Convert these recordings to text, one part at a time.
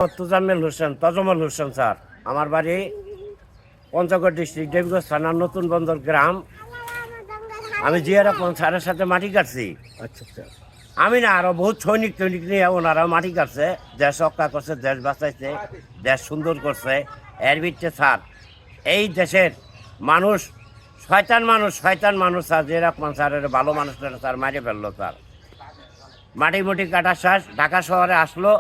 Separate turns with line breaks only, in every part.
Tozammel Hossain তজমল Hossain sir, আমার বাড়ি Panchagarh district Debiganj থানার নতুন বন্দর গ্রাম। আমি জিয়া রহমান স্যারের সাথে মাটি কাটছি।
আচ্ছা আচ্ছা।
আমি না, আরো বহুত সৈনিক টৈনিক নিয়ে ওনারা মাটি কাটছে, দেশ রক্ষা করছে, দেশ বাঁচাইছে, দেশ সুন্দর করছে। এর ভিত্তিতে স্যার এই দেশের মানুষ শয়তান মানুষ স্যার, জিয়া রহমান স্যারের ভালো মানুষটা স্যার মারিয়ে ফেললো স্যার। মাটি মুটি কাটার শেষ, ঢাকা শহরে আসলো।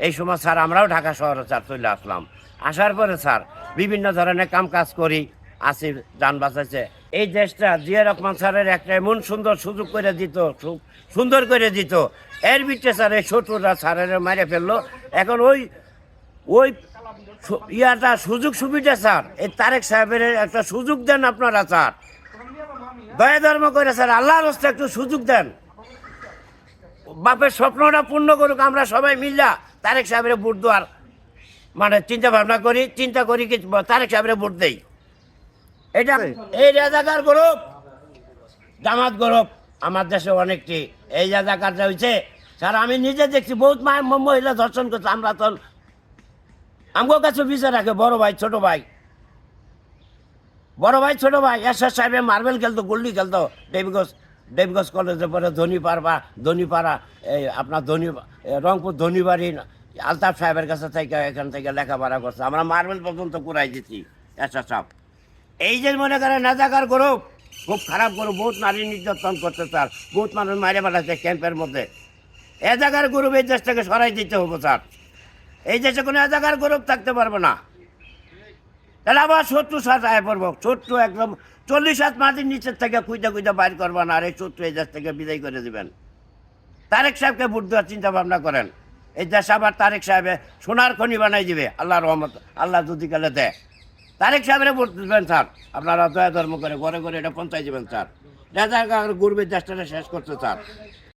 এই সময় স্যার আমরাও ঢাকা শহরে স্যার চলে আসলাম। আসার পরে স্যার বিভিন্ন ধরনের কাম কাজ করি, আসি, যান বাঁচাইছে। এই দেশটা জিয়া রহমান স্যারের একটা এমন সুন্দর সুযোগ করে দিত, সুন্দর করে দিত। এর ভিতরে স্যার এই শত্রুরা স্যারের মারে ফেললো। এখন ওই ওই ইয়াটা সুযোগ সুবিধা স্যার, এই তারেক সাহেবের একটা সুযোগ দেন আপনারা স্যার, দয়া ধর্ম করে স্যার, আল্লাহর হস্তে একটু সুযোগ দেন। বাপের স্বপ্নটা পূর্ণ করুক, আমরা সবাই মিল্লা তারেক সাহেবের ভোট দেওয়ার মানে চিন্তা ভাবনা করি, কি তারেক সাহেবের ভোট দেই। এটা এই রাজাকার গ্রুপ, জামাত গ্রুপ আমার দেশে অনেকটি এই রাজাকারটা হয়েছে স্যার। আমি নিজে দেখছি বহুত মহিলা ধর্ষণ করছে। আমরা তো আমার কাছে বিচার রাখে বড় ভাই ছোট ভাই এরশাদ সাহেবের মার্বেল খেলতো, গুল্লি খেলতো দেবীগঞ্জ কলেজে পরে ধনীপাড়া এই আপনার রংপুর ধনীবাড়ি আলতাফ সাহেবের কাছে থেকে এখান থেকে লেখাপড়া করছে। আমরা মার্বেল পর্যন্ত কুড়াই দিচ্ছি এরশাদ সাহেব। এই যে মনে করেন রাজাকার গ্রুপ খুব খারাপ গ্রুপ, বহুত নারী নির্যাতন করতে স্যার, বহুত মানুষ মারে বেড়াচ্ছে ক্যাম্পের মধ্যে। রাজাকার গ্রুপ এই দেশ থেকে সরাই দিতে হবে স্যার। এই দেশে কোনো রাজাকার গ্রুপ থাকতে পারবে না। তাহলে আবার শত্রু সাজায় পড়বো, শত্রু একদম 40 হাত মাটির নিচের থেকে কুইটা বাইর করবা না। আর এই শত্রু এই দেশ থেকে বিদায় করে দিবেন। তারেক সাহেবকে ভোট দেওয়ার চিন্তা ভাবনা করেন। এই দেশ আবার তারেক সাহেবে সোনার খনি বানাই দিবে, আল্লাহ রহমত, আল্লাহ যদি কালে দেয়। তারেক সাহেবের ভোট দিবেন স্যার, আপনারা দয়া ধর্ম করে ঘরে ঘরে এটা পৌঁছাই দিবেন স্যার। রাজাকার গ্রুপের দেশটা শেষ করতে স্যার।